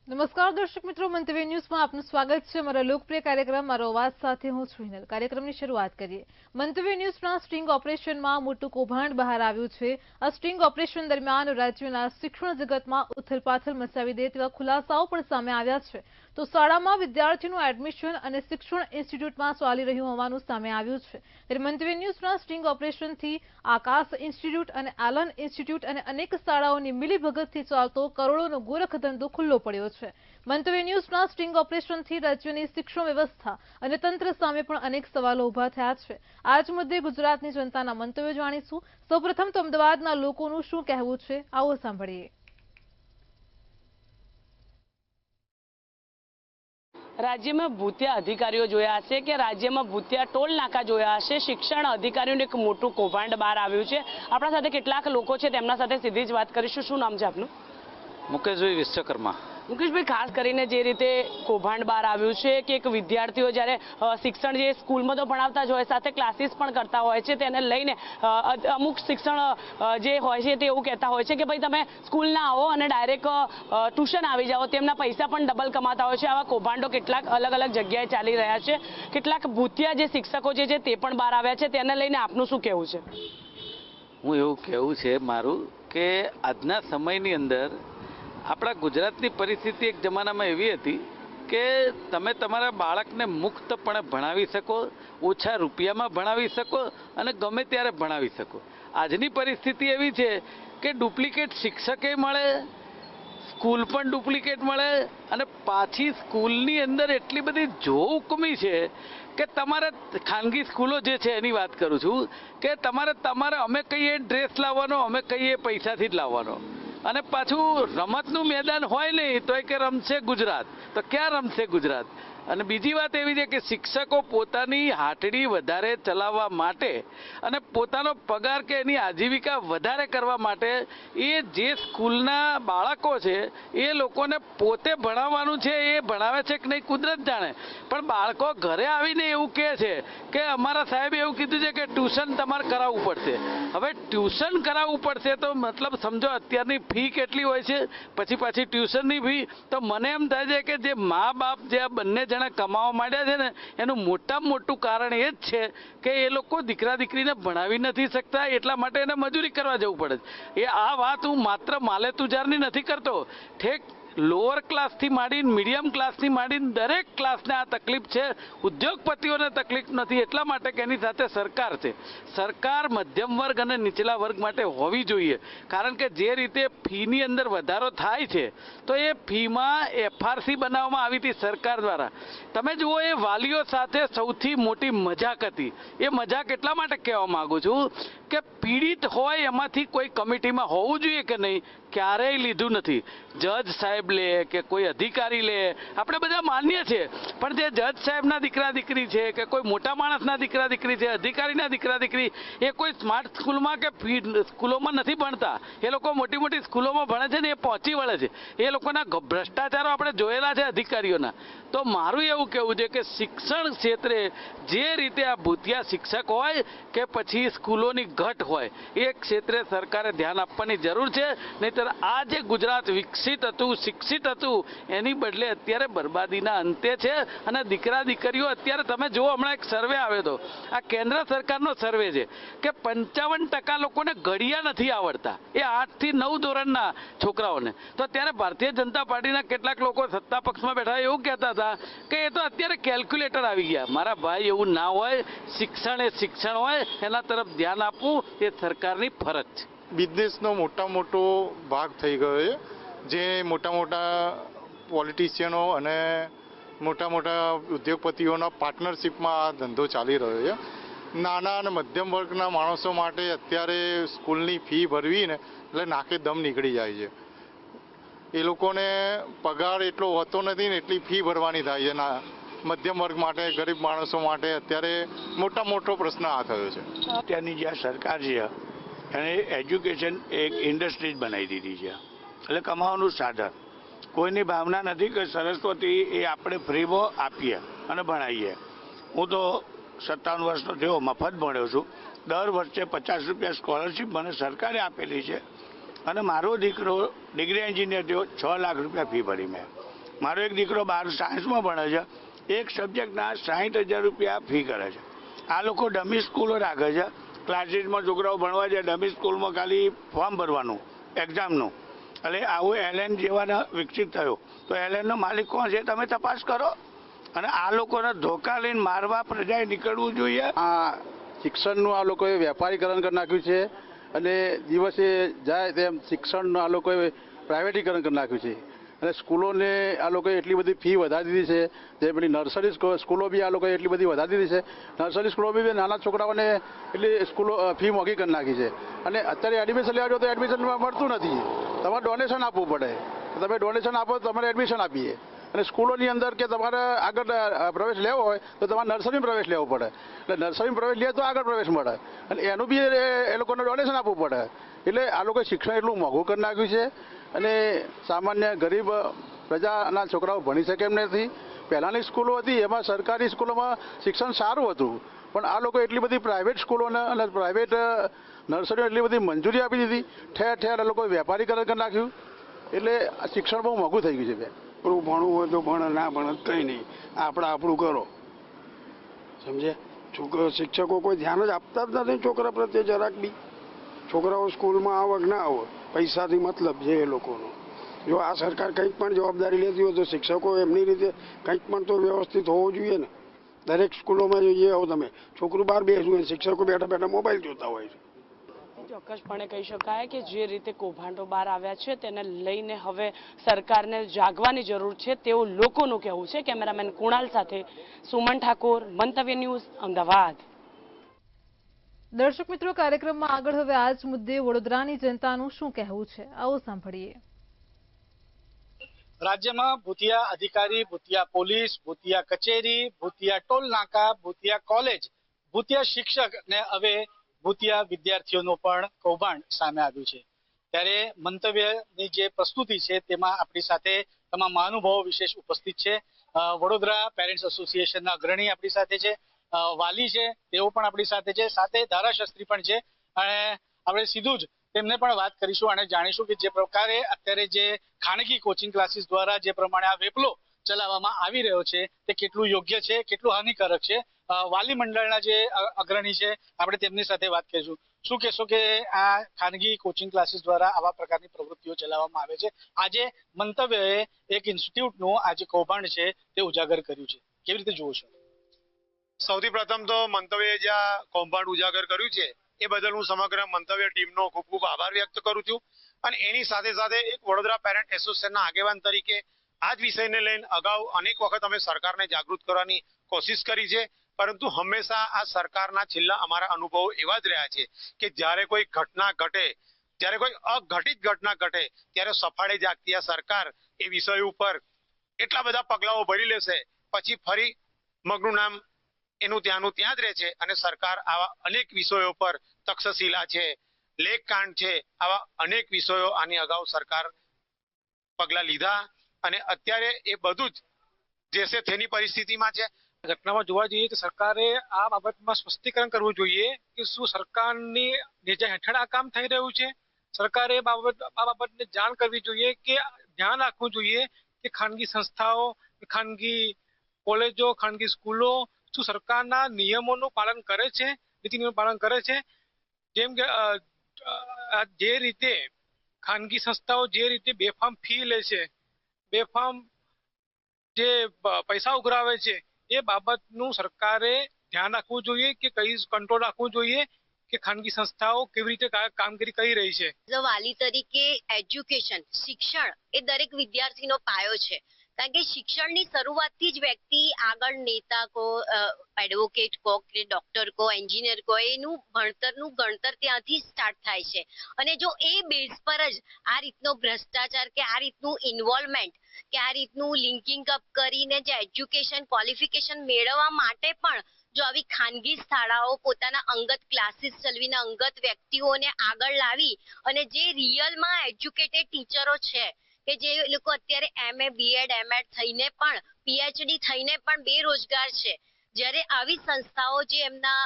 નમસ્કાર દર્શક મિત્રો, મંતવ્ય ન્યૂઝમાં આપનું સ્વાગત છે। અમારા લોકપ્રિય કાર્યક્રમ મારો અવાજ સાથે હું છું હિનલ। કાર્યક્રમની શરૂઆત કરીએ। મંતવ્ય ન્યૂઝના સ્ટિંગ ઓપરેશનમાં મોટું કૌભાંડ બહાર આવ્યું છે। આ સ્ટિંગ ઓપરેશન દરમિયાન રાજ્યના શિક્ષણ જગતમાં ઉથલપાથલ મચાવી દે તેવા ખુલાસાઓ પણ સામે આવ્યા છે। તો શાળામાં વિદ્યાર્થીનું એડમિશન અને શિક્ષણ ઇન્સ્ટિટ્યૂટમાં ચાલી રહ્યું હોવાનું સામે આવ્યું છે। ત્યારે મંતવ્ય ન્યૂઝના સ્ટિંગ ઓપરેશનથી આકાશ ઇન્સ્ટિટ્યૂટ અને આલન ઇન્સ્ટિટ્યૂટ અને અનેક શાળાઓની મિલીભગતથી ચાલતો કરોડોનો ગોરખધંધો ખુલ્લો પડ્યો છે। મંતવ્ય ન્યૂઝના સ્ટિંગ ઓપરેશનથી રાજ્યની શિક્ષણ વ્યવસ્થા અને તંત્ર સામે પણ અનેક સવાલો ઉભા થયા છે। આ જ મુદ્દે ગુજરાતની જનતાના મંતવ્યો જાણીશું। સૌપ્રથમ તો અમદાવાદના લોકોનું શું કહેવું છે, આવો સાંભળીએ। राज्य में भूतिया अधिकारीओ जोया हशे के राज्य में भूतिया टोल नाका जोया हशे। शिक्षण अधिकारीओने एक मोटું કૌભાંડ બહાર આવ્યું છે। આપણા સાથે કેટલાક લોકો છે, તેમના સાથે સીધી જ વાત કરીશું। શું નામ છે આપનું? મુકેશભાઈ વિશ્વકર્મા। મુકેશભાઈ, ખાસ કરીને જે રીતે કૌભાંડ બહાર આવ્યું છે કે એક વિદ્યાર્થીઓ જ્યારે શિક્ષણ જે સ્કૂલમાં તો ભણાવતા જ હોય, સાથે ક્લાસીસ પણ કરતા હોય છે, તેને લઈને અમુક શિક્ષણ જે હોય છે તે એવું કહેતા હોય છે કે ભાઈ તમે સ્કૂલ ના આવો અને ડાયરેક્ટ ટ્યુશન આવી જાઓ, તેમના પૈસા પણ ડબલ કમાતા હોય છે। આવા કૌભાંડો કેટલાક અલગ અલગ જગ્યાએ ચાલી રહ્યા છે। કેટલાક ભૂતિયા જે શિક્ષકો છે તે પણ બહાર આવ્યા છે, તેને લઈને આપનું શું કહેવું છે? હું એવું કહેવું છે મારું કે આજના સમયની અંદર આપણા ગુજરાતની પરિસ્થિતિ એક જમાનામાં એવી હતી કે તમે તમારા બાળકને મુક્તપણે ભણાવી શકો, ઓછા રૂપિયામાં ભણાવી શકો અને ગમે ત્યારે ભણાવી શકો। આજની પરિસ્થિતિ એવી છે કે ડુપ્લિકેટ શિક્ષકે મળે, સ્કૂલ પણ ડુપ્લિકેટ મળે અને પાછી સ્કૂલની અંદર એટલી બધી જોહુકમી છે કે તમારે ખાનગી સ્કૂલો જે છે એની વાત કરું છું કે તમારે અમે કહીએ ડ્રેસ લાવવાનો, અમે કહીએ પૈસાથી જ લાવવાનો અને પાછું રમતનું મેદાન હોય નહીં તો કે રમશે ગુજરાત, તો ક્યાં રમશે ગુજરાત? અને બીજી વાત એવી છે કે શિક્ષકો પોતાની હાટડી વધારે ચલાવવા માટે અને પોતાનો પગાર કે એની આજીવિકા વધારે કરવા માટે એ જે સ્કૂલના બાળકો છે એ લોકોને પોતે ભણાવવાનું છે, એ ભણાવે છે કે નહીં કુદરત જાણે, પણ બાળકો ઘરે આવીને એવું કહે છે કે અમારા સાહેબે એવું કીધું છે કે ટ્યુશન તમારે કરાવવું પડશે। હવે ટ્યુશન કરાવવું પડશે તો મતલબ સમજો અત્યારની ફી કેટલી હોય છે, પછી પાછી ટ્યુશનની ફી। તો મને એમ થાય છે કે જે મા બાપ જે આ બંને જણા કમાવા માંડ્યા છે ને એનું મોટામાં મોટું કારણ એ જ છે કે એ લોકો દીકરા દીકરીને ભણાવી નથી શકતા, એટલા માટે એને મજૂરી કરવા જવું પડે છે। એ આ વાત હું માત્ર માલે તુજારની નથી કરતો, ઠેક લોઅર ક્લાસથી માંડીને મીડિયમ ક્લાસથી માંડીને દરેક ક્લાસને આ તકલીફ છે। ઉદ્યોગપતિઓને તકલીફ નથી, એટલા માટે કે એની સાથે સરકાર છે। સરકાર મધ્યમ વર્ગ અને નીચલા વર્ગ માટે હોવી જોઈએ, કારણ કે જે રીતે ફીની અંદર વધારો થાય છે તો એ ફીમાં એફઆરસી બનાવવામાં આવી હતી સરકાર દ્વારા। તમે જુઓ, એ વાલીઓ સાથે સૌથી મોટી મજાક હતી। એ મજાક એટલા માટે કહેવા માગું છું કે પીડિત હોય એમાંથી કોઈ કમિટીમાં હોવું જોઈએ કે નહીં, ક્યારેય લીધું નથી। જજ સાહેબ લે કે કોઈ અધિકારી લે, આપણે બધા માન્ય છે, પણ જે જજ સાહેબના દીકરા દીકરી છે કે કોઈ મોટા માણસના દીકરા દીકરી છે, અધિકારીના દીકરા દીકરી, એ કોઈ સ્માર્ટ સ્કૂલમાં કે સ્કૂલોમાં નથી ભણતા। એ લોકો મોટી મોટી સ્કૂલોમાં ભણે છે ને એ પહોંચી વળે છે। એ લોકોના ભ્રષ્ટાચારો આપણે જોયેલા છે અધિકારીઓના। તો મારું એવું કહેવું છે કે શિક્ષણ ક્ષેત્રે જે રીતે આ ભૂતિયા શિક્ષક હોય કે પછી સ્કૂલોની ઘટ હોય, એ ક્ષેત્રે સરકારે ધ્યાન આપવાની જરૂર છે। નહીંતર આ જે ગુજરાત વિકસિત હતું, શિક્ષિત હતું, એની બદલે અત્યારે બરબાદીના અંતે છે। અને દીકરા દીકરીઓ અત્યારે તમે જુઓ, હમણાં એક સર્વે આવ્યો હતો, આ કેન્દ્ર સરકારનો સર્વે છે કે 55% લોકોને ઘડિયા નથી આવડતા, એ 8 થી 9 ધોરણના છોકરાઓને। તો અત્યારે ભારતીય જનતા પાર્ટીના કેટલાક લોકો સત્તા પક્ષમાં બેઠા એવું કહેતા હતા કે એ તો અત્યારે કેલ્ક્યુલેટર આવી ગયા। મારા ભાઈ, એવું ના હોય। શિક્ષણ એ શિક્ષણ હોય, એના તરફ ધ્યાન આપવું એ સરકારની ફરજ છે। બિઝનેસનો મોટો ભાગ થઈ ગયો છે, જે મોટા પોલિટિશિયનો અને મોટા ઉદ્યોગપતિઓના પાર્ટનરશિપમાં આ ધંધો ચાલી રહ્યો છે। નાના અને મધ્યમ વર્ગના માણસો માટે અત્યારે સ્કૂલની ફી ભરવીને એટલે નાકે દમ નીકળી જાય છે। એ લોકોને પગાર એટલો હોતો નથી ને એટલી ફી ભરવાની થાય છે। મધ્યમ વર્ગ માટે, ગરીબ માણસો માટે અત્યારે મોટો પ્રશ્ન આ થયો છે। અત્યારની જે સરકાર છે એને એજ્યુકેશન એક ઇન્ડસ્ટ્રી જ બનાવી દીધી છે, એટલે કમાવાનું સાધન। કોઈની ભાવના નથી કે સરસ્વતી એ આપણે ફ્રીમાં આપીએ અને ભણાવીએ। હું તો 57 વર્ષનો થયો, મફત ભણ્યો છું। દર વર્ષે 50 રૂપિયા સ્કોલરશીપ મને સરકારે આપેલી છે અને મારો દીકરો ડિગ્રી એન્જિનિયર થયો, 6 લાખ રૂપિયા ફી ભરી મેં। મારો એક દીકરો 12 સાયન્સમાં ભણે છે, એક સબ્જેક્ટના 60,000 રૂપિયા ફી કરે છે. આ લોકો ડમી સ્કૂલો રાખે છે, ક્લાસીસમાં છોકરાઓ ભણવા જાય, ડમી સ્કૂલમાં ખાલી ફોર્મ ભરવાનું એક્ઝામનું. એટલે આવું એલએન જેવાના વિકસિત થયો. તો એલએનનો માલિક કોણ છે તમે તપાસ કરો. અને આ લોકોને ધોકા લઈને મારવા પ્રજાએ નીકળવું જોઈએ. આ શિક્ષણનું આ લોકોએ વેપારીકરણ કરી નાખ્યું છે અને દિવસે જાય તેમ શિક્ષણનું આ લોકોએ પ્રાઇવેટીકરણ કરી નાખ્યું છે. અને સ્કૂલોને આ લોકોએ એટલી બધી ફી વધારી દીધી છે, જે પેલી નર્સરી સ્કૂલો બી આ લોકોએ એટલી બધી વધારી દીધી છે. નર્સરી સ્કૂલો બી નાના છોકરાઓને એટલી સ્કૂલો ફી મોંઘી કરી નાખી છે. અને અત્યારે એડમિશન લેવા જાઓ તો એડમિશન મળતું નથી, તમારે ડોનેશન આપવું પડે. તમે ડોનેશન આપો તો તમારે એડમિશન આપીએ. અને સ્કૂલોની અંદર કે તમારે આગળ પ્રવેશ લેવો હોય તો તમારે નર્સરીમાં પ્રવેશ લેવો પડે. એટલે નર્સરીમાં પ્રવેશ લે તો આગળ પ્રવેશ મળે, અને એનું બી એ લોકોને ડોનેશન આપવું પડે. એટલે આ લોકોએ શિક્ષણ એટલું મોંઘું કરી નાખ્યું છે અને સામાન્ય ગરીબ પ્રજાના છોકરાઓ ભણી શકે એમ નથી. પહેલાંની સ્કૂલો હતી એમાં સરકારી સ્કૂલોમાં શિક્ષણ સારું હતું, પણ આ લોકો એટલી બધી પ્રાઇવેટ સ્કૂલોને અને પ્રાઇવેટ નર્સરીઓ એટલી બધી મંજૂરી આપી દીધી, ઠેર ઠેર આ લોકોએ વેપારીકરણ કરી નાખ્યું. એટલે આ શિક્ષણ બહુ મોંઘું થઈ ગયું છે. બેન છોકરું ભણવું હોય તો ભણે, ના ભણે કંઈ નહીં, આપણું કરો. સમજે? શિક્ષકો કોઈ ધ્યાન જ આપતા જ નથી છોકરા પ્રત્યે જરાક બી. છોકરાઓ સ્કૂલમાં આવે કે ના આવે, પૈસાથી મતલબ છે એ લોકોનો. જો આ સરકાર કંઈક પણ જવાબદારી લેતી હોય તો શિક્ષકો એમની રીતે કંઈક પણ તો વ્યવસ્થિત હોવું જોઈએ ને. દરેક સ્કૂલોમાં જોઈએ આવો તમે, છોકરું બહાર બેસવું, શિક્ષકો બેઠા બેઠા મોબાઈલ જોતા હોય છે. ચોક્કસપણે કહી શકાય કે જે રીતે કૌભાંડો બહાર આવ્યા છે તેને લઈને હવે સરકારને જાગવાની જરૂર છે તેવું લોકોનું કહેવું છે. કેમેરામેન કુણાલ સાથે સુમન ઠાકોર, મંતવ્ય ન્યૂઝ, અમદાવાદ. દર્શક મિત્રો, કાર્યક્રમમાં આગળ હવે આ જ મુદ્દે વડોદરાની જનતાનું શું કહેવું છે, આવો સાંભળીએ. રાજ્યમાં ભૂતિયા અધિકારી, ભૂતિયા પોલીસ, ભૂતિયા કચેરી, ભૂતિયા ટોલ નાકા, ભૂતિયા કોલેજ, ભૂતિયા શિક્ષક ને હવે ભૂતિયા વિદ્યાર્થીઓનું પણ કૌભાંડ સામે આવ્યું છે. ત્યારે મંતવ્યની જે પ્રસ્તુતિ છે તેમાં આપણી સાથે તમામ મહાનુભાવો વિશેષ ઉપસ્થિત છે. વડોદરા પેરેન્ટ્સ એસોસિએશનના અગ્રણી આપણી સાથે છે, વાલી છે તેઓ પણ આપણી સાથે છે, સાથે ધારાશાસ્ત્રી પણ છે. અને આપણે સીધું જ તેમને પણ વાત કરીશું અને જાણીશું કે જે પ્રકારે અત્યારે જે ખાનગી કોચિંગ ક્લાસીસ દ્વારા જે પ્રમાણે આ વેપલો ચલાવવામાં આવી રહ્યો છે તે કેટલું યોગ્ય છે, કેટલું હાનિકારક છે. વાલી મંડળના જે અગ્રણી છે આપણે તેમની સાથે વાત કરીશું. શું કહેશો કે આ ખાનગી કોચિંગ ક્લાસીસ દ્વારા આવા પ્રકારની પ્રવૃત્તિઓ ચલાવવામાં આવે છે? આજે મંતવ્યએ એક ઇન્સ્ટિટ્યૂટનું આ જે કૌભાંડ છે તે ઉજાગર કર્યું છે, કેવી રીતે જુઓ છો? સૌથી પ્રથમ તો મંતવ્યએ જ્યાં કૌભાંડ ઉજાગર કર્યું છે એ બદલ હું સમગ્ર મંતવ્ય ટીમનો ખૂબ ખૂબ આભાર વ્યક્ત કરું છું. અને એની સાથે સાથે એક વડોદરા પેરેન્ટ એસોસિએશનના આગેવાન તરીકે આ જ વિષયને લઈને અગાઉ અનેક વખત અમે સરકારને જાગૃત કરવાની કોશિશ કરી છે, પરંતુ હંમેશા આ સરકારના છેલ્લા અમારા અનુભવો એવા જ રહ્યા છે કે જ્યારે કોઈ ઘટના ઘટે, જ્યારે કોઈ અઘટિત ઘટના ઘટે ત્યારે સફાળે જાગતી આ સરકાર એ વિષય ઉપર એટલા બધા પગલાઓ ભરી લેશે, પછી ફરી મગનું નામ એનું ત્યાંનું ત્યાં જ રહે છે. અને સરકાર આવા અનેક વિષયો પર, તક્ષશિલા છે, લેખકાંડ છે, આવા અનેક વિષયો આની અગાઉ સરકાર પગલા લીધા અને અત્યારે એ બધું જ જે છે તેની પરિસ્થિતિમાં છે. ઘટનામાં જોવા જઈએ તો સરકારે આ બાબતમાં સ્પષ્ટીકરણ કરવું જોઈએ કે શું સરકારની નેજા હેઠળ આ કામ થઈ રહ્યું છે. સરકારે આ બાબતને જાણ કરવી જોઈએ કે ધ્યાન રાખવું જોઈએ કે ખાનગી સંસ્થાઓ, ખાનગી કોલેજો, ખાનગી સ્કૂલો શું સરકારના નિયમોનું પાલન કરે છે, નીતિ નિયમોનું પાલન કરે છે. જેમ કે જે રીતે ખાનગી સંસ્થાઓ જે રીતે બેફામ ફી લે છે, બેફામ જે પૈસા ઉઘરાવે છે, એ બાબતનું સરકારે ધ્યાન રાખવું જોઈએ કે કઈ કંટ્રોલ રાખવું જોઈએ કે ખાનગી સંસ્થાઓ કેવી રીતે કામગીરી કરી રહી છે. વાલી તરીકે એજ્યુકેશન, શિક્ષણ એ દરેક વિદ્યાર્થીનો પાયો છે. કારણ કે શિક્ષણની શરૂઆતથી જ વ્યક્તિ આગળ નેતા કો, એડવોકેટ કો, કે ડોક્ટર કો, એન્જિનિયર કો, એનું ભણતરનું ગણતર ત્યાંથી સ્ટાર્ટ થાય છે. અને જો એ બેઝ પર જ આ રીતનો ભ્રષ્ટાચાર કે આ રીતનું ઇન્વોલ્વમેન્ટ કે આ રીતનું લિંકિંગ અપ કરીને જે એજ્યુકેશન ક્વોલિફિકેશન મેળવવા માટે પણ જો આવી ખાનગી શાળાઓ પોતાના અંગત ક્લાસીસ ચલાવીને અંગત વ્યક્તિઓને આગળ લાવી અને જે રિયલમાં એજ્યુકેટેડ ટીચરો છે કે જે લોકો અત્યારે MA, BEd, MEd થઈને પણ PhD થઈને પણ બેરોજગાર છે, જ્યારે આવી સંસ્થાઓ જે એમના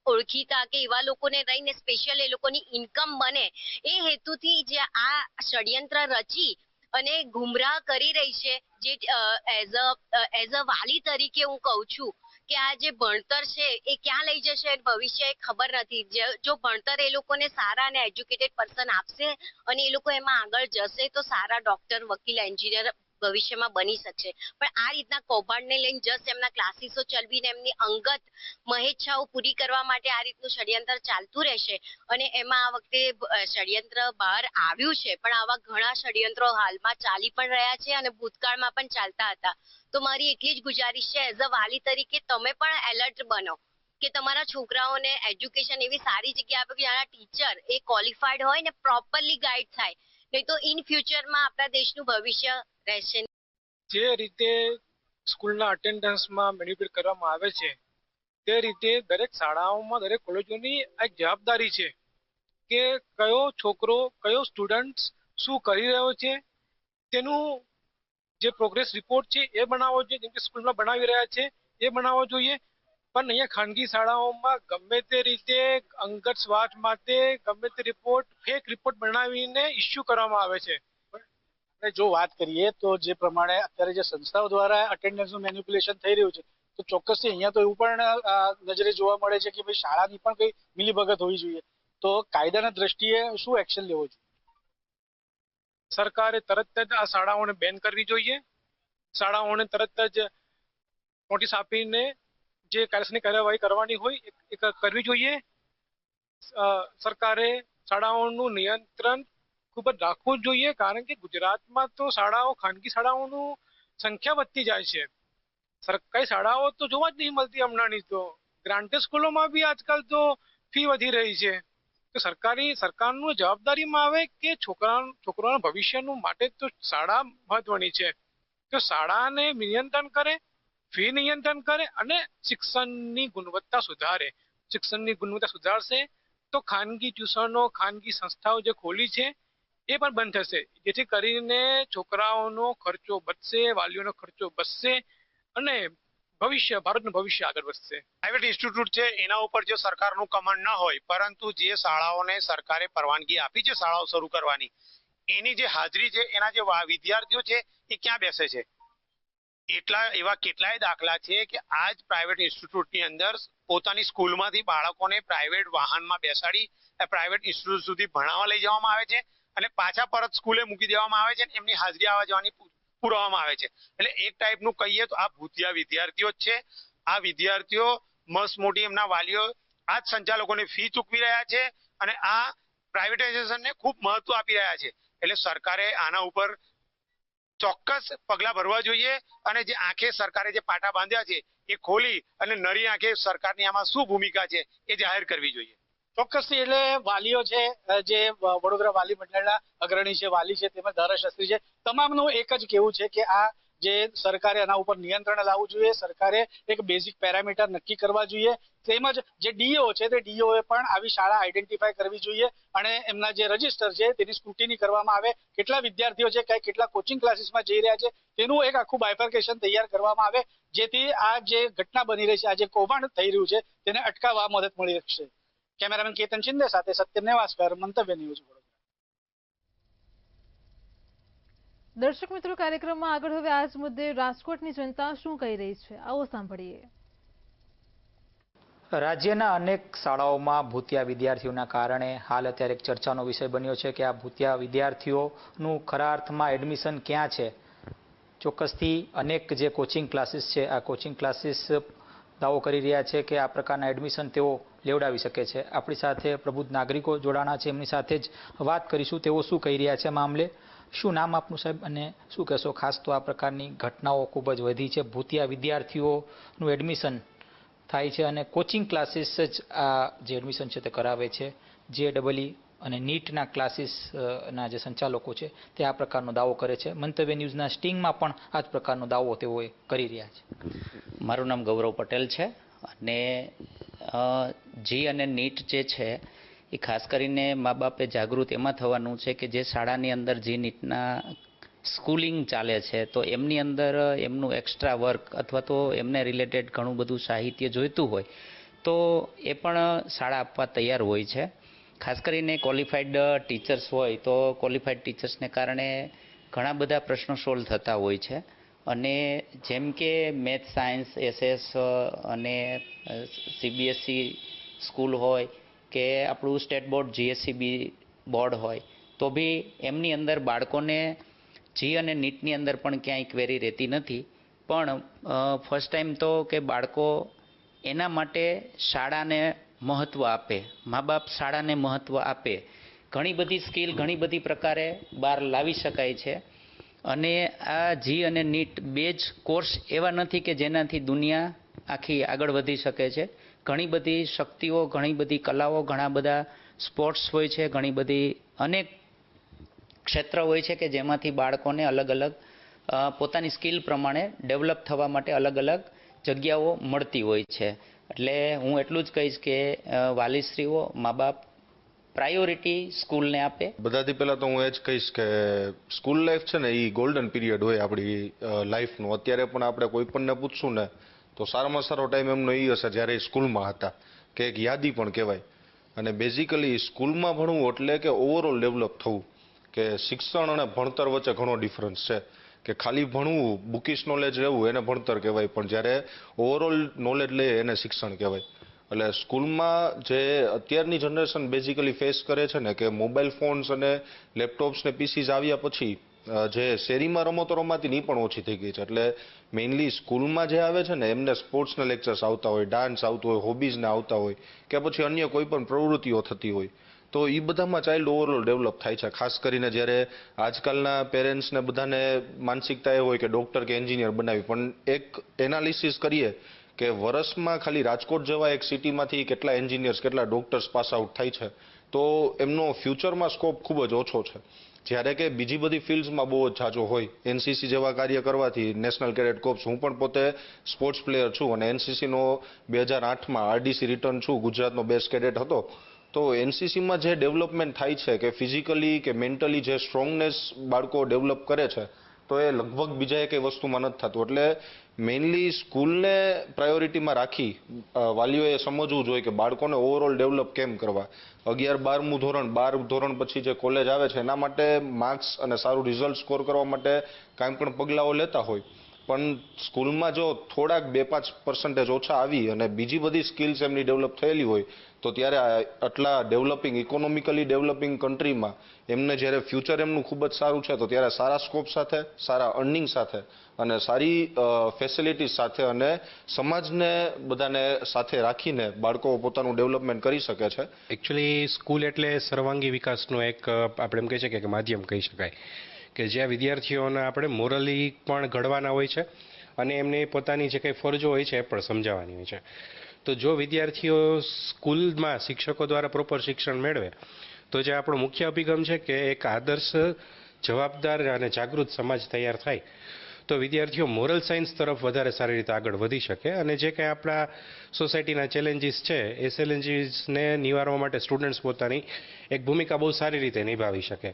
ઓળખીતા કે એવા લોકોને રહીને સ્પેશિયલ એ લોકોની ઇન્કમ બને એ હેતુથી જે આ ષડયંત્ર રચી અને ગુમરાહ કરી રહી છે. જે એઝ અ વાલી તરીકે હું કહું છું કે આ જે ભણતર છે એ ક્યાં લઈ જશે ભવિષ્ય એ ખબર નથી. જો ભણતર એ લોકોને સારા અને એજ્યુકેટેડ પર્સન આપશે અને એ લોકો એમાં આગળ જશે તો સારા ડોક્ટર, વકીલ, એન્જિનિયર ભવિષ્યમાં બની શકશે. પણ આ રીતના કૌભાંડને લઈને જસ્ટ એમના ક્લાસીસો ચલાવીને એમની અંગત મહેચ્છાઓ પૂરી કરવા માટે આ રીતનું ષડયંત્ર ચાલતું રહેશે. અને એમાં આ વખતે ષડયંત્ર બહાર આવ્યું છે, પણ આવા ઘણા ષડયંત્રો હાલમાં ચાલી પણ રહ્યા છે અને ભૂતકાળમાં પણ ચાલતા હતા. તો મારી એટલી જ ગુજારિશ છે એઝ અ વાલી તરીકે તમે પણ એલર્ટ બનો કે તમારા છોકરાઓને એજ્યુકેશન એવી સારી જગ્યા આપો કે જ્યાં ટીચર એ ક્વોલિફાઈડ હોય ને પ્રોપરલી ગાઈડ થાય. નહીં તો ઇન ફ્યુચરમાં આપણા દેશનું ભવિષ્ય રહેશે. જે રીતે સ્કૂલના અટેન્ડન્સમાં મેનિપ્યુલેટ કરવામાં આવે છે તે રીતે દરેક શાળાઓમાં, દરેક કોલેજોની એક જવાબદારી છે કે કયો છોકરો, કયો સ્ટુડન્ટ શું કરી રહ્યો છે તેનું જે પ્રોગ્રેસ રિપોર્ટ છે એ બનાવવો જોઈએ. જેમ કે સ્કૂલમાં બનાવી રહ્યા છે એ બનાવવો જોઈએ. પણ અહીંયા ખાનગી શાળાઓમાં ગમે તે રીતે અંગત સ્વાર્થ માટે ગમે તે રિપોર્ટ, ફેક રિપોર્ટ બનાવીને ઇસ્યુ કરવામાં આવે છે. આપણે જો વાત કરીએ તો જે પ્રમાણે અત્યારે જે સંસ્થાઓ દ્વારા અટેન્ડન્સનું મેનિપ્યુલેશન થઈ રહ્યું છે તો ચોક્કસથી અહીંયા તો એવું પણ નજરે જોવા મળે છે કે ભાઈ શાળાની પણ કઈ મિલીભગત હોવી જોઈએ. તો કાયદાના દ્રષ્ટિએ શું એક્શન લેવો જોઈએ? સરકારે તરત જ આ શાળાઓને બેન કરવી જોઈએ. શાળાઓને તરત જ નોટિસ આપીને જે કાયદેસરની કાર્યવાહી કરવાની હોય એ કરવી જોઈએ. સરકારે શાળાઓનું નિયંત્રણ ખૂબ જ રાખવું જોઈએ, કારણ કે ગુજરાતમાં તો શાળાઓ, ખાનગી શાળાઓનું સંખ્યા વધતી જાય છે. સરકારી શાળાઓ તો જોવા જ નહીં મળતી હમણાંની. તો ગ્રાન્ટેડ સ્કૂલોમાં બી આજકાલ તો ફી વધી રહી છે. તો સરકારનું જવાબદારીમાં આવે કે છોકરાઓના ભવિષ્યનું માટે તો શાળા મહત્વની છે. તો શાળાને નિયંત્રણ કરે, ફી નિયંત્રણ કરે અને શિક્ષણની ગુણવત્તા સુધારે. શિક્ષણની ગુણવત્તા સુધારશે તો ખાનગી ટ્યુશનો, ખાનગી સંસ્થાઓ જે ખોલી છે એ પણ બંધ થશે, જેથી કરીને છોકરાઓનો ખર્ચો બચશે, વાલીઓનો ખર્ચો બચશે અને ભારતનું ભવિષ્ય આગળ વધશે. પ્રાઇવેટ ઇન્સ્ટિટ્યૂટ છે એના ઉપર જો સરકારનું કમાન્ડ ન હોય, પરંતુ જે શાળાઓને સરકારે પરવાનગી આપી છે શાળાઓ શરૂ કરવાની, એની જે હાજરી છે, એના જે વિદ્યાર્થીઓ છે એ ક્યાં બેસે છે? એવા કેટલાય દાખલા છે કે આજ પ્રાઇવેટ ઇન્સ્ટિટ્યૂટની અંદર પોતાની સ્કૂલમાંથી બાળકોને પ્રાઇવેટ વાહનમાં બેસાડી પ્રાઇવેટ ઇન્સ્ટિટ્યૂટ સુધી ભણાવવા લઈ જવામાં આવે છે અને પાછા પરત સ્કૂલે મૂકી દેવામાં આવે છે અને એમની હાજરી આવવા જવાની પુરાવવામાં આવે છે. એટલે એક ટાઈપનું કહીએ તો આ ભૂતિયા વિદ્યાર્થીઓ જ છે. આ વિદ્યાર્થીઓ મસ્ત મોટી એમના વાલીઓ આ જ સંચાલકોને ફી ચૂકવી રહ્યા છે અને આ પ્રાઇવેટાઇઝેશનને ખૂબ મહત્વ આપી રહ્યા છે. એટલે સરકારે આના ઉપર ચોક્કસ પગલા ભરવા જોઈએ અને જે આંખે સરકારે જે પાટા બાંધ્યા છે એ ખોલી અને નરી આંખે સરકારની આમાં શું ભૂમિકા છે એ જાહેર કરવી જોઈએ. ચોક્કસથી. એટલે વાલીઓ છે, જે વડોદરા વાલી મંડળના અગ્રણી છે, વાલી છે, તેમજ ધારાશાસ્ત્રી છે, તમામનું એક જ કહેવું છે કે આ જે સરકારે આના ઉપર નિયંત્રણ લાવવું જોઈએ. સરકારે એક બેઝિક પેરામીટર નક્કી કરવા જોઈએ. તેમજ જે ડીઓ છે તે ડીઓએ પણ આવી શાળા આઈડેન્ટિફાય કરવી જોઈએ અને એમના જે રજીસ્ટર છે તેની સ્ક્રુટિની કરવામાં આવે. કેટલા વિદ્યાર્થીઓ છે, કેટલા કોચિંગ ક્લાસીસમાં જઈ રહ્યા છે તેનું એક આખું બાયફર્કેશન તૈયાર કરવામાં આવે, જેથી આ જે ઘટના બની રહી છે, આ જે કૌભાંડ થઈ રહ્યું છે તેને અટકાવવા મદદ મળી શકશે. કેમેરામેન કેતન શિંદે સાથે સત્યમ નેવાસકર, મંતવ્ય ન્યૂઝ. દર્શક મિત્રો, કાર્યક્રમમાં આગળ હવે આ જ મુદ્દે રાજકોટની જનતા શું કહી રહી છે, આવો સાંભળીએ. રાજ્યના અનેક શાળાઓમાં ભૂતિયા વિદ્યાર્થીઓના કારણે હાલ અત્યારે એક ચર્ચાનો વિષય બન્યો છે કે આ ભૂતિયા વિદ્યાર્થીઓનું ખરા અર્થમાં એડમિશન ક્યાં છે. ચોક્કસથી અનેક જે કોચિંગ ક્લાસીસ છે, આ કોચિંગ ક્લાસીસ દાવો કરી રહ્યા છે કે આ પ્રકારના એડમિશન તેઓ લેવડાવી શકે છે. આપણી સાથે પ્રબુદ્ધ નાગરિકો જોડાણા છે, એમની સાથે જ વાત કરીશું તેઓ શું કહી રહ્યા છે મામલે. શું નામ આપનું સાહેબ અને શું કહેશો? ખાસ તો આ પ્રકારની ઘટનાઓ ખૂબ જ વધી છે. ભૂતિયા વિદ્યાર્થીઓનું એડમિશન થાય છે અને કોચિંગ ક્લાસીસ જ આ જે એડમિશન છે તે કરાવે છે. JEE અને નીટના ક્લાસીસના જે સંચાલકો છે તે આ પ્રકારનો દાવો કરે છે. મંતવ્ય ન્યૂઝના સ્ટિંગમાં પણ આ જ પ્રકારનો દાવો તેઓએ કરી રહ્યા છે. મારું નામ ગૌરવ પટેલ છે અને જી અને નીટ જે છે એ ખાસ કરીને મા બાપે જાગૃત એમાં થવાનું છે કે જે શાળાની અંદર જી નીટના સ્કૂલિંગ ચાલે છે તો એમની અંદર એમનું એક્સ્ટ્રા વર્ક અથવા તો એમને રિલેટેડ ઘણું બધું સાહિત્ય જોઈતું હોય તો એ પણ શાળા આપવા તૈયાર હોય છે. ખાસ કરીને ક્વોલિફાઈડ ટીચર્સ હોય તો ક્વોલિફાઈડ ટીચર્સને કારણે ઘણા બધા પ્રશ્નો સોલ્વ થતા હોય છે. અને જેમ કે મેથ, સાયન્સ, SS અને CBSE સ્કૂલ હોય કે આપણું સ્ટેટ બોર્ડ GSCB બોર્ડ હોય, તો બી એમની અંદર બાળકોને જી અને નીટની અંદર પણ ક્યાંય ક્વેરી રહેતી નથી. પણ ફર્સ્ટ ટાઈમ તો કે બાળકો એના માટે શાળાને મહત્ત્વ આપે, મા બાપ શાળાને મહત્ત્વ આપે. ઘણી બધી સ્કિલ ઘણી બધી પ્રકારે બહાર લાવી શકાય છે. અને આ જી અને નીટ બે જ કોર્સ એવા નથી કે જેનાથી દુનિયા આખી આગળ વધી શકે છે. ઘણી બધી શક્તિઓ, ઘણી બધી કલાઓ, ઘણા બધા સ્પોર્ટ્સ હોય છે, ઘણી બધી અનેક ક્ષેત્ર હોય છે કે જેમાંથી બાળકોને અલગ અલગ પોતાની સ્કિલ પ્રમાણે ડેવલપ થવા માટે અલગ અલગ જગ્યાઓ મળતી હોય છે. એટલે હું એટલું જ કહીશ કે વાલીશ્રીઓ, મા બાપ પ્રાયોરિટી સ્કૂલને આપે. બધાથી પહેલાં તો હું એ જ કહીશ કે સ્કૂલ લાઈફ છે ને એ ગોલ્ડન પીરિયડ હોય આપણી લાઈફનું. અત્યારે પણ આપણે કોઈ પણને પૂછશું ને તો સારામાં સારો ટાઈમ એમનો એ હશે જ્યારે એ સ્કૂલમાં હતા, કે એક યાદી પણ કહેવાય. અને બેઝિકલી સ્કૂલમાં ભણવું એટલે કે ઓવરઓલ ડેવલપ થવું. કે શિક્ષણ અને ભણતર વચ્ચે ઘણો ડિફરન્સ છે. કે ખાલી ભણવું, બુકિશ નોલેજ રહેવું એને ભણતર કહેવાય, પણ જ્યારે ઓવરઓલ નોલેજ લે એને શિક્ષણ કહેવાય. એટલે સ્કૂલમાં જે અત્યારની જનરેશન બેઝિકલી ફેસ કરે છે ને, કે મોબાઈલ ફોન્સ અને લેપટોપ્સ ને પીસીસ આવ્યા પછી જે શેરીમાં રમતો રમાતી એ પણ ઓછી થઈ ગઈ છે. એટલે મેઇનલી સ્કૂલમાં જે આવે છે ને એમને સ્પોર્ટ્સના લેક્ચર્સ આવતા હોય, ડાન્સ આવતું હોય, હોબીઝને આવતા હોય, કે પછી અન્ય કોઈ પણ પ્રવૃત્તિઓ થતી હોય, તો એ બધામાં ચાઇલ્ડ ઓવરઓલ ડેવલપ થાય છે. ખાસ કરીને જ્યારે આજકાલના પેરેન્ટ્સને બધાને માનસિકતા એ હોય કે ડૉક્ટર કે એન્જિનિયર બનાવી, પણ એક એનાલિસિસ કરીએ કે વર્ષમાં ખાલી રાજકોટ જેવા એક સિટીમાંથી કેટલા એન્જિનિયર્સ, કેટલા ડૉક્ટર્સ પાસ આઉટ થાય છે, તો એમનો ફ્યુચરમાં સ્કોપ ખૂબ જ ઓછો છે. જ્યારે કે બીજી બધી ફિલ્ડ્સમાં બહુ જ ઝાઝો હોય. NCC જેવા કાર્ય કરવાથી, નેશનલ કેડેટ કોર્પ્સ, હું પણ પોતે સ્પોર્ટ્સ પ્લેયર છું અને NCCનો 2008માં RDC રિટર્ન છું, ગુજરાતનો બેસ્ટ કેડેટ હતો. તો NCCમાં જે ડેવલપમેન્ટ થાય છે કે ફિઝિકલી કે મેન્ટલી જે સ્ટ્રોંગનેસ બાળકો ડેવલપ કરે છે, તો એ લગભગ બીજા એકેય વસ્તુમાં નથી થતું. એટલે મેઇનલી સ્કૂલને પ્રાયોરિટીમાં રાખી વાલીઓએ સમજવું જોઈએ કે બાળકોને ઓવરઓલ ડેવલપ કેમ કરવા. 11-12મું ધોરણ, 12 ધોરણ પછી જે કોલેજ આવે છે એના માટે માર્ક્સ અને સારું રિઝલ્ટ સ્કોર કરવા માટે કાંઈ પણ પગલાઓ લેતા હોય, પણ સ્કૂલમાં જો થોડાક 2-5% ઓછા આવી અને બીજી બધી સ્કિલ્સ એમની ડેવલપ થયેલી હોય, તો ત્યારે આટલા ડેવલપિંગ, ઇકોનોમિકલી ડેવલપિંગ કન્ટ્રીમાં એમને જ્યારે ફ્યુચર એમનું ખૂબ જ સારું છે, તો ત્યારે સારા સ્કોપ સાથે, સારા અર્નિંગ સાથે અને સારી ફેસિલિટીઝ સાથે અને સમાજને બધાને સાથે રાખીને બાળકો પોતાનું ડેવલપમેન્ટ કરી શકે છે. એકચ્યુઅલી સ્કૂલ એટલે સર્વાંગી વિકાસનો એક આપણે એમ કહી શકીએ કે માધ્યમ કહી શકાય, કે જ્યાં વિદ્યાર્થીઓને આપણે મોરલી પણ ઘડવાના હોય છે અને એમને પોતાની જે કંઈ ફરજો હોય છે એ પણ સમજાવવાની હોય છે. તો જો વિદ્યાર્થીઓ સ્કૂલમાં શિક્ષકો દ્વારા પ્રોપર શિક્ષણ મેળવે તો જે આપણો મુખ્ય અભિગમ છે કે એક આદર્શ, જવાબદાર અને જાગૃત સમાજ તૈયાર થાય, તો વિદ્યાર્થીઓ મોરલ સાયન્સ તરફ વધારે સારી રીતે આગળ વધી શકે. અને જે કંઈ આપણા સોસાયટીના ચેલેન્જીસ છે એ ચેલેન્જીસને નિવારવા માટે સ્ટુડન્ટ્સ પોતાની એક ભૂમિકા બહુ સારી રીતે નિભાવી શકે.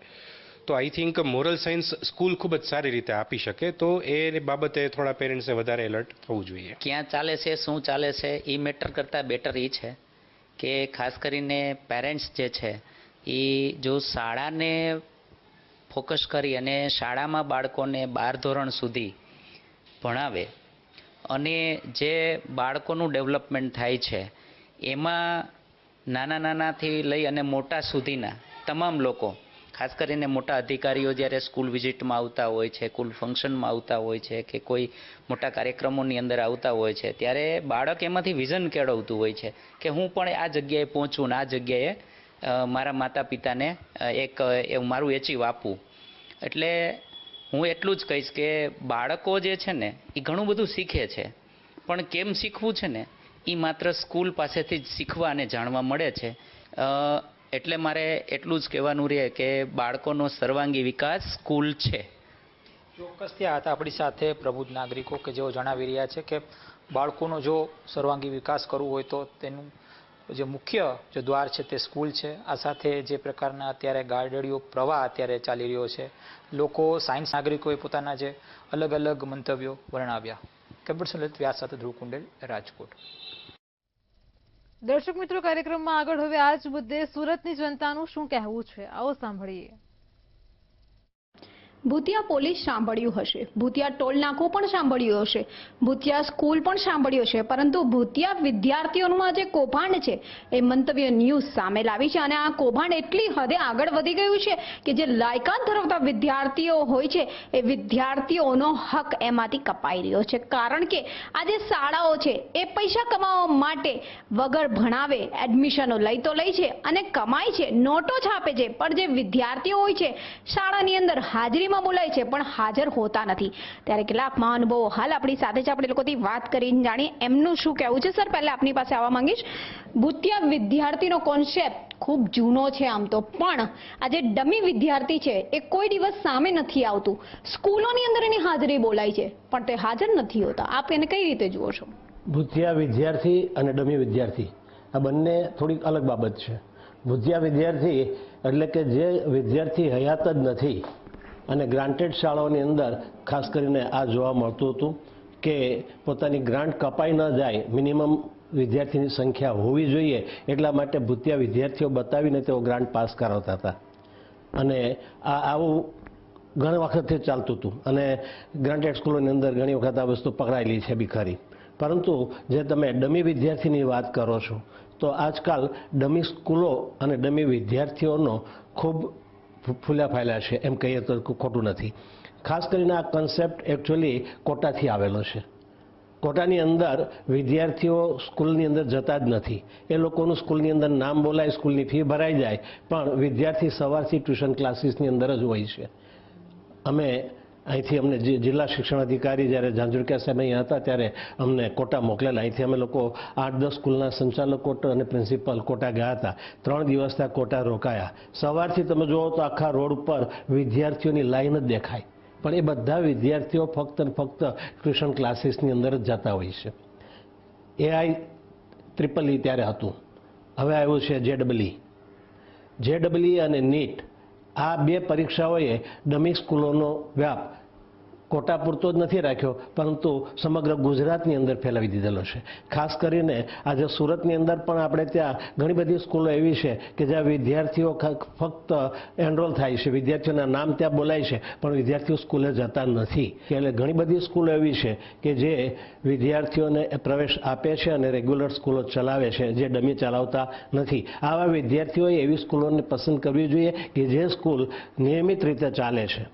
તો I think moral science school ખૂબ જ સારી રીતે આપી શકે. તો એ બાબતે થોડા પેરેન્ટ્સે વધારે એલર્ટ થવું જોઈએ. ક્યાં ચાલે છે, શું ચાલે છે, એ મેટર કરતાં બેટર એ છે કે ખાસ કરીને પેરેન્ટ્સ જે છે એ જો શાળાને ફોકસ કરી અને શાળામાં બાળકોને 12 ધોરણ સુધી ભણાવે અને જે બાળકોનું ડેવલપમેન્ટ થાય છે એમાં નાનાથી લઈ અને મોટા સુધીના તમામ લોકો, ખાસ કરીને મોટા અધિકારીઓ જ્યારે સ્કૂલ વિઝિટમાં આવતા હોય છે, સ્કૂલ ફંક્શનમાં આવતા હોય છે કે કોઈ મોટા કાર્યક્રમોની અંદર આવતા હોય છે, ત્યારે બાળક એમાંથી વિઝન કેળવતું હોય છે કે હું પણ આ જગ્યાએ પહોંચું ને આ જગ્યાએ મારા માતા પિતાને એક મારું એચીવ આપવું. એટલે હું એટલું જ કહીશ કે બાળકો જે છે ને એ ઘણું બધું શીખે છે, પણ કેમ શીખવું છે ને એ માત્ર સ્કૂલ પાસેથી જ શીખવા અને જાણવા મળે છે. એટલે મારે એટલું જ કહેવાનું રહે કે બાળકોનો સર્વાંગી વિકાસ સ્કૂલ છે. ચોક્કસ ત્યાં હતા આપણી સાથે પ્રબુદ્ધ નાગરિકો કે જેઓ જણાવી રહ્યા છે કે બાળકોનો જો સર્વાંગી વિકાસ કરવો હોય તો તેનું જે મુખ્ય જે દ્વાર છે તે સ્કૂલ છે. આ સાથે જે પ્રકારના અત્યારે ગાર્ડડીઓ પ્રવાહ અત્યારે ચાલી રહ્યો છે, લોકો સાયન્સ નાગરિકોએ પોતાના જે અલગ અલગ મંતવ્યો વર્ણવ્યા. કેમ્પસ વ્યાસ સાથે ધ્રુવ કુંડેલ, રાજકોટ. દર્શક મિત્રો, કાર્યક્રમમાં આગળ હવે આ જ મુદ્દે સુરતની જનતાનું શું કહેવું છે, આવો સાંભળીએ. ભૂતિયા પોલીસ સાંભળ્યું હશે, ભૂતિયા ટોલ નાકું પણ સાંભળ્યું હશે, ભૂતિયા સ્કૂલ પણ સાંભળ્યું હશે, પરંતુ ભૂતિયા વિદ્યાર્થીઓનું આ જે કૌભાંડ છે એ મંતવ્ય ન્યૂઝ સામે લાવી છે. અને આ કૌભાંડ એટલી હદે આગળ વધી ગયું છે કે જે લાયકાત ધરાવતા વિદ્યાર્થીઓ હોય છે એ વિદ્યાર્થીઓનો હક એમાંથી કપાઈ રહ્યો છે. કારણ કે આ જે શાળાઓ છે એ પૈસા કમાવા માટે વગર ભણાવે એડમિશનો લઈ તો લે છે અને કમાય છે, નોટો છાપે છે, પણ જે વિદ્યાર્થીઓ હોય છે શાળાની અંદર હાજરીમાં બોલાય છે પણ હાજર હોતા નથી. ત્યારે કેટલાક મહાનુભાવો હાલ આપણી સાથે છે, આપણે લોકોથી વાત કરીને જાણીએ એમનું શું કહેવું છે. સર, પહેલા આપની પાસે આવવા માંગીશ. ભૂતિયા વિદ્યાર્થીનો કોન્સેપ્ટ ખૂબ જૂનો છે આમ તો, પણ આ જે ડમી વિદ્યાર્થી છે એ કોઈ દિવસ સામે નથી આવતું. સ્કૂલોની અંદર એની હાજરી બોલાય છે પણ તે હાજર નથી હોતા. આપ એને કઈ રીતે જુઓ છો? ભૂતિયા વિદ્યાર્થી અને ડમી વિદ્યાર્થી આ બંને થોડીક અલગ બાબત છે. ભૂતિયા વિદ્યાર્થી એટલે કે જે વિદ્યાર્થી હયાત જ નથી અને ગ્રાન્ટેડ શાળાઓની અંદર ખાસ કરીને આ જોવા મળતું હતું કે પોતાની ગ્રાન્ટ કપાઈ ન જાય, મિનિમમ વિદ્યાર્થીની સંખ્યા હોવી જોઈએ એટલા માટે ભૂતિયા વિદ્યાર્થીઓ બતાવીને તેઓ ગ્રાન્ટ પાસ કરાવતા હતા. અને આવું ઘણી વખતથી ચાલતું હતું અને ગ્રાન્ટેડ સ્કૂલોની અંદર ઘણી વખત આ વસ્તુ પકડાયેલી છે બી ખરી. પરંતુ જે તમે ડમી વિદ્યાર્થીની વાત કરો છો તો આજકાલ ડમી સ્કૂલો અને ડમી વિદ્યાર્થીઓનો ખૂબ ફૂલ્યા ફાયલા છે એમ કહીએ તો ખોટું નથી. ખાસ કરીને આ કન્સેપ્ટ એકચ્યુઅલી કોટાથી આવેલો છે. કોટાની અંદર વિદ્યાર્થીઓ સ્કૂલની અંદર જતા જ નથી. એ લોકોનું સ્કૂલની અંદર નામ બોલાય, સ્કૂલની ફી ભરાઈ જાય, પણ વિદ્યાર્થી સવારથી ટ્યુશન ક્લાસીસની અંદર જ હોય છે. અમે અહીંથી અમને જિલ્લા શિક્ષણ અધિકારી જ્યારે ઝાંઝુરકર સાહેબ અહીંયા હતા ત્યારે અમને કોટા મોકલેલા. અહીંથી અમે લોકો 8-10 સ્કૂલના સંચાલકો અને પ્રિન્સિપલ કોટા ગયા હતા. 3 દિવસ ત્યાં કોટા રોકાયા. સવારથી તમે જુઓ તો આખા રોડ ઉપર વિદ્યાર્થીઓની લાઈન જ દેખાય, પણ એ બધા વિદ્યાર્થીઓ ફક્ત ને ફક્ત ટ્યુશન ક્લાસીસની અંદર જ જતા હોય છે. AI ત્યારે હતું, હવે આવ્યું છે JEE અને NEET. આ બે પરીક્ષાઓએ ડમી સ્કૂલોનો વ્યાપ કોટા પૂરતો જ નથી રાખ્યો પરંતુ સમગ્ર ગુજરાતની અંદર ફેલાવી દીધેલો છે. ખાસ કરીને આજે સુરતની અંદર પણ આપણે ત્યાં ઘણી બધી સ્કૂલો એવી છે કે જ્યાં વિદ્યાર્થીઓ ફક્ત એનરોલ થાય છે, વિદ્યાર્થીઓના નામ ત્યાં બોલાય છે પણ વિદ્યાર્થીઓ સ્કૂલે જતા નથી. એટલે ઘણી બધી સ્કૂલો એવી છે કે જે વિદ્યાર્થીઓને પ્રવેશ આપે છે અને રેગ્યુલર સ્કૂલો ચલાવે છે, જે ડમી ચલાવતા નથી. આવા વિદ્યાર્થીઓએ એવી સ્કૂલોને પસંદ કરવી જોઈએ કે જે સ્કૂલ નિયમિત રીતે ચાલે છે.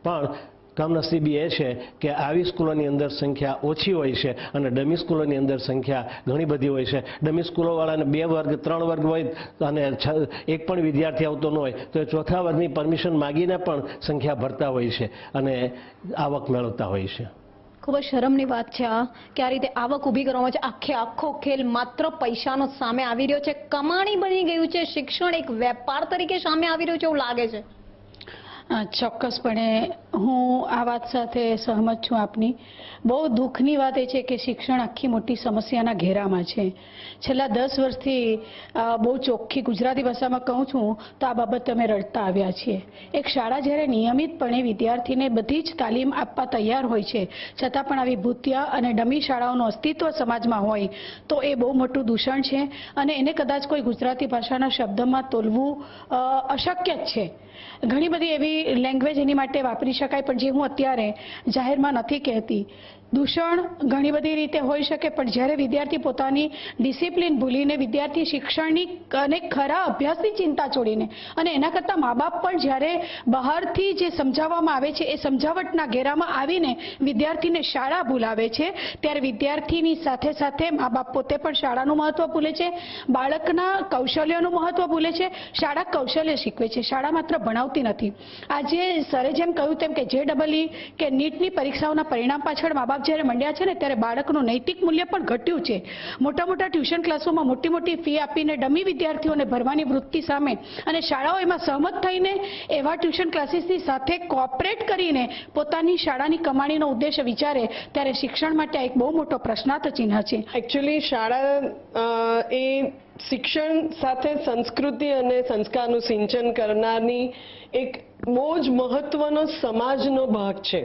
પણ કમનસીબી એ છે કે આવી સ્કૂલોની અંદર સંખ્યા ઓછી હોય છે અને ડમી સ્કૂલોની અંદર સંખ્યા ઘણી બધી હોય છે. ડમી સ્કૂલોવાળાને 2 વર્ગ 3 વર્ગ હોય અને એક પણ વિદ્યાર્થી આવતો ન હોય તો એ ચોથા વર્ગની પરમિશન માગીને પણ સંખ્યા ભરતા હોય છે અને આવક મેળવતા હોય છે. ખૂબ જ શરમની વાત છે કે આ રીતે આવક ઊભી કરવામાં છે. આખો ખેલ માત્ર પૈસાનો સામે આવી રહ્યો છે, કમાણી બની ગયું છે, શિક્ષણ એક વેપાર તરીકે સામે આવી રહ્યું છે એવું લાગે છે. ચોક્કસપણે હું આ વાત સાથે સહમત છું આપની. બહુ દુઃખની વાત એ છે કે શિક્ષણ આખી મોટી સમસ્યાના ઘેરામાં છે. છેલ્લા 10 વર્ષથી બહુ ચોખ્ખી ગુજરાતી ભાષામાં કહું છું તો આ બાબતે અમે રડતા આવ્યા છીએ. એક શાળા જ્યારે નિયમિતપણે વિદ્યાર્થીને બધી જ તાલીમ આપવા તૈયાર હોય છે છતાં પણ આવી ભૂતિયા અને ડમી શાળાઓનું અસ્તિત્વ સમાજમાં હોય તો એ બહુ મોટું દૂષણ છે અને એને કદાચ કોઈ ગુજરાતી ભાષાના શબ્દમાં તોલવું અશક્ય જ છે. ઘણી બધી એવી લેંગ્વેજ એની માટે વાપરી શકાય પણ જે હું અત્યારે જાહેરમાં નથી કહેતી. દૂષણ ઘણી બધી રીતે હોઈ શકે પણ જ્યારે વિદ્યાર્થી પોતાની ડિસિપ્લિન ભૂલીને વિદ્યાર્થી શિક્ષણની અને ખરા અભ્યાસની ચિંતા છોડીને અને એના કરતાં મા બાપ પણ જ્યારે બહારથી જે સમજાવવામાં આવે છે એ સમજાવટના ઘેરામાં આવીને વિદ્યાર્થીને શાળા ભૂલાવે છે ત્યારે વિદ્યાર્થીની સાથે સાથે મા બાપ પોતે પણ શાળાનું મહત્વ ભૂલે છે, બાળકના કૌશલ્યનું મહત્વ ભૂલે છે. શાળા કૌશલ્ય શીખવે છે, શાળા માત્ર ભણાવતી નથી. આજે સરે જેમ કહ્યું તેમ કે JEE કે નીટની પરીક્ષાઓના પરિણામ પાછળ મા બાપ જ્યારે મંડ્યા છે ને ત્યારે બાળકનું નૈતિક મૂલ્ય પણ ઘટ્યું છે. મોટા મોટા ટ્યુશન ક્લાસોમાં મોટી ફી આપીને ડમી વિદ્યાર્થીઓને ભરવાની વૃત્તિ સામે અને શાળાઓ એમાં સહમત થઈને એવા ટ્યુશન ક્લાસીસની સાથે કોઓપરેટ કરીને પોતાની શાળાની કમાણીનો ઉદ્દેશ વિચારે ત્યારે શિક્ષણ માટે એક બહુ મોટો પ્રશ્નાર્થ ચિહ્ન છે. એકચ્યુઅલી શાળા એ શિક્ષણ સાથે સંસ્કૃતિ અને સંસ્કારનું સિંચન કરનારની એક બહુ જ મહત્વનો સમાજનો ભાગ છે.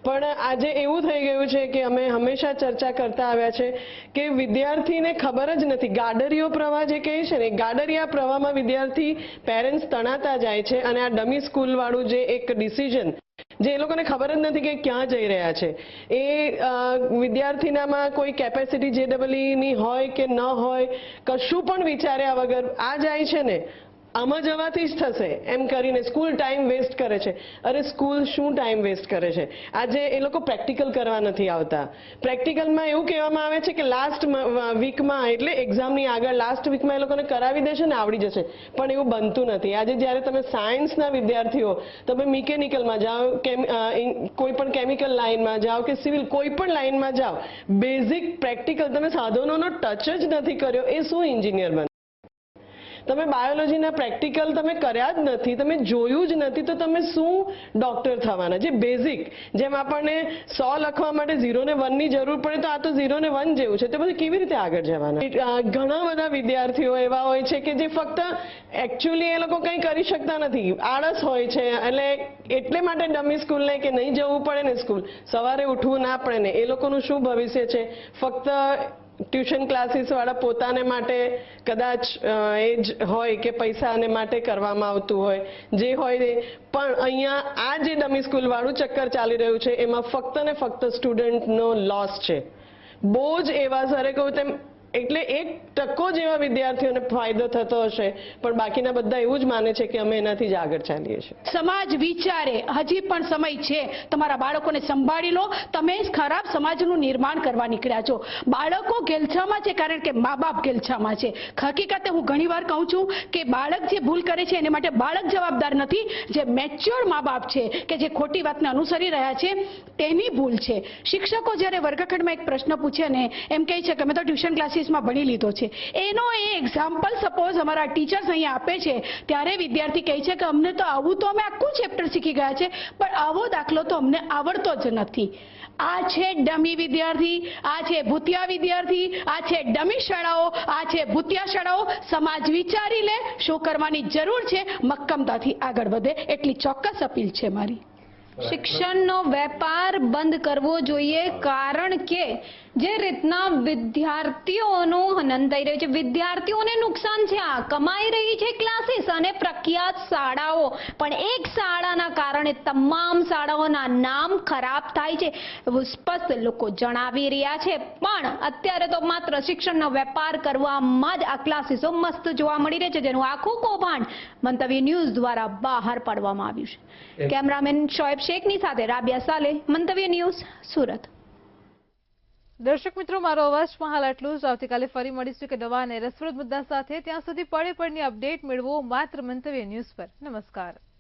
પણ આજે એવું થઈ ગયું છે કે અમે હંમેશા ચર્ચા કરતા આવ્યા છે કે વિદ્યાર્થીને ખબર જ નથી. ગાડરિયો પ્રવાહ જે કહે છે ને, ગાડરિયા પ્રવાહમાં વિદ્યાર્થી પેરેન્ટ્સ તણાતા જાય છે અને આ ડમી સ્કૂલ વાળું જે એક ડિસિઝન જે એ લોકોને ખબર જ નથી કે ક્યાં જઈ રહ્યા છે. એ વિદ્યાર્થીનામાં કોઈ કેપેસિટી JEE ની હોય કે ન હોય, કશું પણ વિચાર્યા વગર આ જાય છે ને, આમાં જવાથી જ થશે એમ કરીને સ્કૂલ ટાઈમ વેસ્ટ કરે છે. અરે સ્કૂલ શું ટાઈમ વેસ્ટ કરે છે? આજે એ લોકો પ્રેક્ટિકલ કરવા નથી આવતા. પ્રેક્ટિકલમાં એવું કહેવામાં આવે છે કે લાસ્ટ વીકમાં, એટલે એક્ઝામની આગળ લાસ્ટ વીકમાં એ લોકોને કરાવી દેશે ને આવડી જશે, પણ એવું બનતું નથી. આજે જ્યારે તમે સાયન્સના વિદ્યાર્થીઓ, તમે મિકેનિકલમાં જાઓ, કોઈ પણ કેમિકલ લાઇનમાં જાઓ કે સિવિલ કોઈ પણ લાઇનમાં જાઓ, બેઝિક પ્રેક્ટિકલ તમે સાધનોનો ટચ જ નથી કર્યો, એ શું એન્જિનિયર બને? તમે બાયોલોજીના પ્રેક્ટિકલ તમે કર્યા જ નથી, તમે જોયું જ નથી, તો તમે શું ડોક્ટર થવાના? જે બેઝિક, જેમ આપણને 100 લખવા માટે 0 ને 1 ની જરૂર પડે, તો આ તો 0 ને 1 જેવું છે. તો પછી કેવી રીતે આગળ જવાના? ઘણા બધા વિદ્યાર્થીઓ એવા હોય છે કે જે ફક્ત એકચ્યુઅલી એ લોકો કંઈ કરી શકતા નથી, આળસ હોય છે, એટલે માટે ડમી સ્કૂલને કે નહીં જવું પડે ને સ્કૂલ, સવારે ઉઠવું ના પડે ને, એ લોકોનું શું ભવિષ્ય છે? ફક્ત ટ્યુશન ક્લાસીસ વાળા પોતાને માટે કદાચ એ જ હોય કે પૈસાને માટે કરવામાં આવતું હોય, જે હોય. પણ અહીંયા આ જે ડમી સ્કૂલ વાળું ચક્કર ચાલી રહ્યું છે, એમાં ફક્ત ને ફક્ત સ્ટુડન્ટનો લોસ છે. બહુ જ એવા સરે કહું તેમ, એટલે 1% જેવા વિદ્યાર્થીઓને ફાયદો થતો હશે, પણ બાકીના બધા એવું જ માને છે કે અમે એનાથી જ આગળ ચાલીએ છીએ. સમાજ વિચારે, હજી પણ સમય છે. તમારા બાળકોને સંભાળી લો. તમે ખરાબ સમાજનું નિર્માણ કરવા નીકળ્યા છો. બાળકો ગેલછામાં છે કારણ કે મા બાપ ગેલછામાં છે. હકીકતે હું ઘણીવાર કહું છું કે બાળક જે ભૂલ કરે છે એને માટે બાળક જવાબદાર નથી, જે મેચ્યોર મા બાપ છે કે જે ખોટી વાતને અનુસરી રહ્યા છે તેની ભૂલ છે. શિક્ષકો જ્યારે વર્ગખંડમાં એક પ્રશ્ન પૂછે ને એમ કહે છે કે અમે તો ટ્યુશન ક્લાસીસમાં ભણી લીધો છે, એનો એ એક્ઝામ્પલ સપોઝ અમારા ટીચર્સ અહીંયા આપે છે, ત્યારે વિદ્યાર્થી કહે છે કે અમને તો આવું તો અમે આખું ચેપ્ટર શીખી ગયા છે, પણ આવો દાખલો તો અમને આવડતો જ નથી. આ છે ડમી વિદ્યાર્થી, આ છે ભૂતિયા વિદ્યાર્થી, આ છે ડમી શાળાઓ, આ છે ભૂતિયા શાળાઓ. સમાજ વિચારી લે, શું કરવાની જરૂર છે, મક્કમતાથી આગળ વધે, એટલી ચોક્કસ અપીલ છે મારી. શિક્ષણનો વેપાર બંધ કરવો જોઈએ, કારણ કે જે રીતના વિદ્યાર્થીઓનું હનન થઈ રહ્યું છે, વિદ્યાર્થીઓને નુકસાન છે. આ કમાઈ રહી છે ક્લાસીસ અને પ્રખ્યાત શાળાઓ, પણ એક શાળાના કારણે તમામ શાળાઓના નામ ખરાબ થાય છે એવું સ્પષ્ટ લોકો જણાવી રહ્યા છે. પણ અત્યારે તો માત્ર શિક્ષણનો વેપાર કરવામાં જ આ ક્લાસીસો મસ્ત જોવા મળી રહે છે, જેનું આખું કૌભાંડ મંતવ્ય ન્યૂઝ દ્વારા બહાર પાડવામાં આવ્યું છે. કેમેરામેન શોએબ શેખની સાથે રાબિયા સાલે, મંતવ્ય ન્યૂઝ, સુરત. દર્શક મિત્રો, મારો અવાજમાં હાલ આટલું જ. આવતીકાલે ફરી મળીશું કે નવા અને રસપ્રદ મુદ્દા સાથે. ત્યાં સુધી પળે પળની અપડેટ મેળવો માત્ર મંતવ્ય ન્યૂઝ પર. નમસ્કાર.